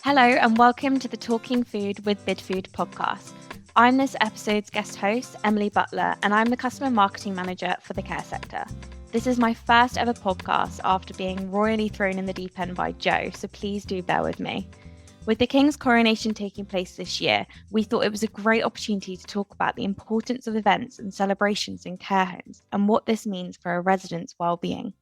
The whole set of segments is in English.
Hello and welcome to the Talking Food with Bidfood podcast. I'm this episode's guest host, Emily Butler, and I'm the Customer Marketing Manager for the care sector. This is my first ever podcast after being royally thrown in the deep end by Joe, so please do bear with me. With the King's Coronation taking place this year, we thought it was a great opportunity to talk about the importance of events and celebrations in care homes and what this means for a resident's well-being.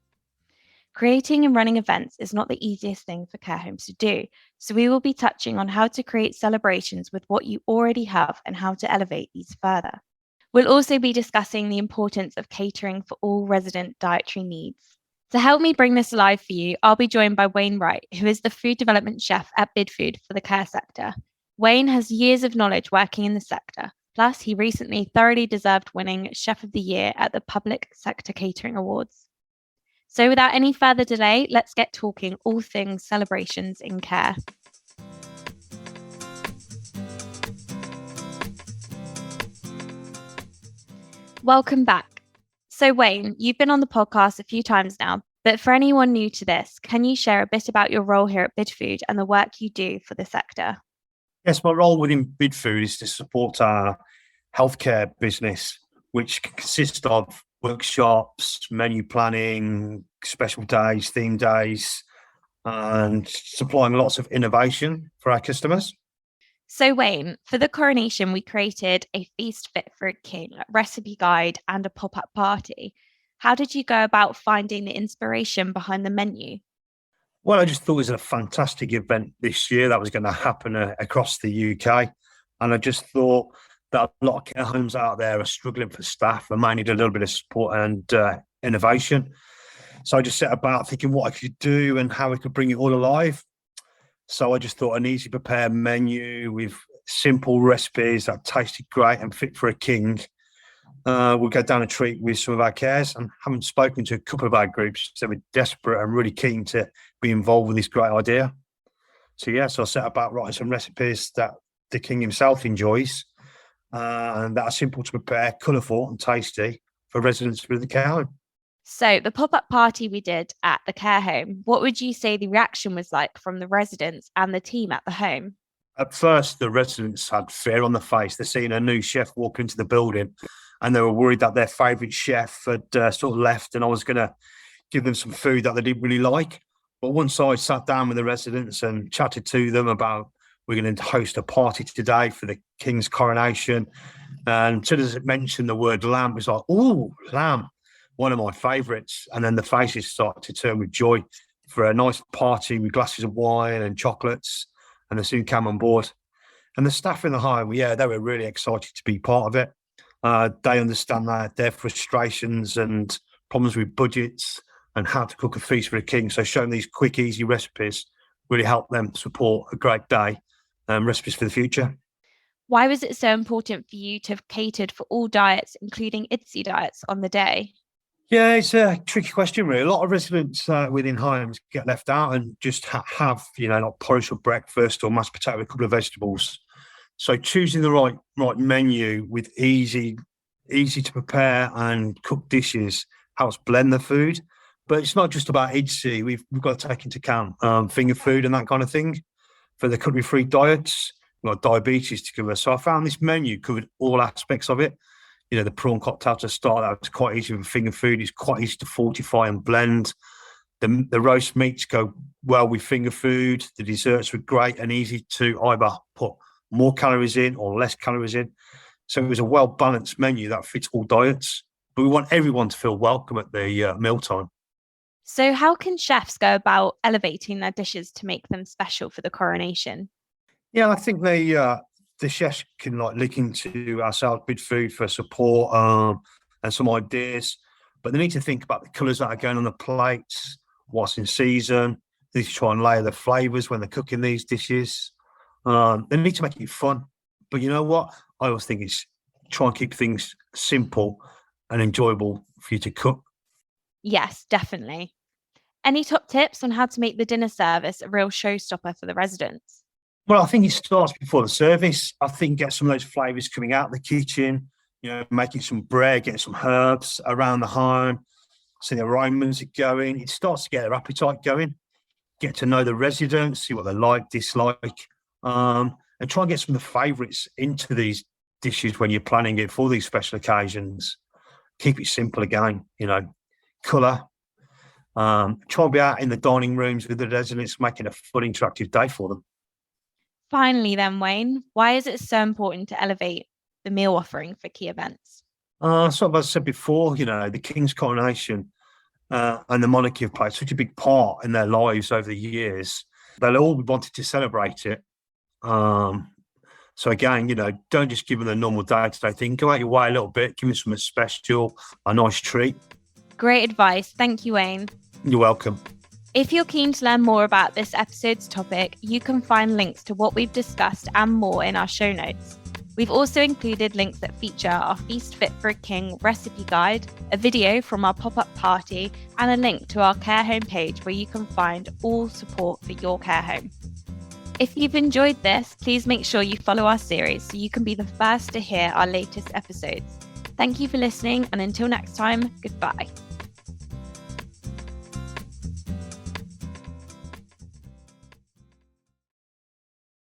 Creating and running events is not the easiest thing for care homes to do, so we will be touching on how to create celebrations with what you already have and how to elevate these further. We'll also be discussing the importance of catering for all resident dietary needs. To help me bring this alive for you, I'll be joined by Wayne Wright, who is the food development chef at Bidfood for the care sector. Wayne has years of knowledge working in the sector. Plus, he recently thoroughly deserved winning Chef of the Year at the Public Sector Catering Awards. So without any further delay, let's get talking all things celebrations in care. Welcome back. So Wayne, you've been on the podcast a few times now, but for anyone new to this, can you share a bit about your role here at Bidfood and the work you do for the sector? Yes, my role within Bidfood is to support our healthcare business, which consists of workshops, menu planning, special days, theme days, and supplying lots of innovation for our customers. So Wayne, for the coronation, we created a feast fit for a king, recipe guide, and a pop-up party. How did you go about finding the inspiration behind the menu? Well, I just thought it was a fantastic event this year that was going to happen across the UK. And I just thought that a lot of care homes out there are struggling for staff and might need a little bit of support and innovation. So I just set about thinking what I could do and how I could bring it all alive. So I just thought an easy prepared menu with simple recipes that tasted great and fit for a king. We'll go down a treat with some of our cares, and having spoken to a couple of our groups, so we're desperate and really keen to be involved with this great idea. So I set about writing some recipes that the king himself enjoys, and that are simple to prepare, colourful and tasty for residents with the care home. So the pop-up party we did at the care home, what would you say the reaction was like from the residents and the team at the home? At first, the residents had fear on their face. They're seeing a new chef walk into the building, and they were worried that their favourite chef had sort of left, and I was going to give them some food that they didn't really like. But once I sat down with the residents and chatted to them about we're going to host a party today for the King's Coronation, and as soon as it mentioned the word lamb, it was like, oh, lamb, one of my favourites. And then the faces started to turn with joy for a nice party with glasses of wine and chocolates, and they soon came on board. And the staff in the home, they were really excited to be part of it. They understand that their frustrations and problems with budgets and how to cook a feast for a king. So showing these quick, easy recipes really helped them support a great day, recipes for the future. Why was it so important for you to have catered for all diets, including IDSI diets, on the day? Yeah, it's a tricky question, really. A lot of residents within homes get left out and just have, like porridge for breakfast or mashed potato with a couple of vegetables. So choosing the right menu with easy to prepare and cook dishes helps blend the food. But it's not just about IDSI. We've got to take into account finger food and that kind of thing for the cutlery-free diets. We've got diabetes to cover. So I found this menu covered all aspects of it. The prawn cocktail to start, that was quite easy with finger food. It's quite easy to fortify and blend. The roast meats go well with finger food. The desserts were great and easy to either put more calories in or less calories in. So it was a well-balanced menu that fits all diets. But we want everyone to feel welcome at the mealtime. So how can chefs go about elevating their dishes to make them special for the coronation? Yeah, I think the chefs can look into ourselves, Bidfood, for support and some ideas. But they need to think about the colours that are going on the plates, what's in season. They need to try and layer the flavours when they're cooking these dishes. They need to make it fun. But you know what? I always think it's try and keep things simple and enjoyable for you to cook. Yes, definitely. Any top tips on how to make the dinner service a real showstopper for the residents? Well, I think it starts before the service. I think get some of those flavours coming out of the kitchen, making some bread, getting some herbs around the home, so the aromas are going. It starts to get their appetite going. get to know the residents, see what they like, dislike, and try and get some of the favourites into these dishes when you're planning it for these special occasions. Keep it simple again, colour. Try and be out in the dining rooms with the residents, making a full interactive day for them. Finally then, Wayne, why is it so important to elevate the meal offering for key events? As I said before, the King's Coronation and the monarchy have played such a big part in their lives over the years. They'll all be wanting to celebrate it. So again, don't just give them the normal day-to-day thing. Go out your way a little bit, give them something special, a nice treat. Great advice. Thank you, Wayne. You're welcome. If you're keen to learn more about this episode's topic, you can find links to what we've discussed and more in our show notes. We've also included links that feature our Feast Fit for a King recipe guide, a video from our pop-up party, and a link to our care home page where you can find all support for your care home. If you've enjoyed this, please make sure you follow our series so you can be the first to hear our latest episodes. Thank you for listening, and until next time, goodbye.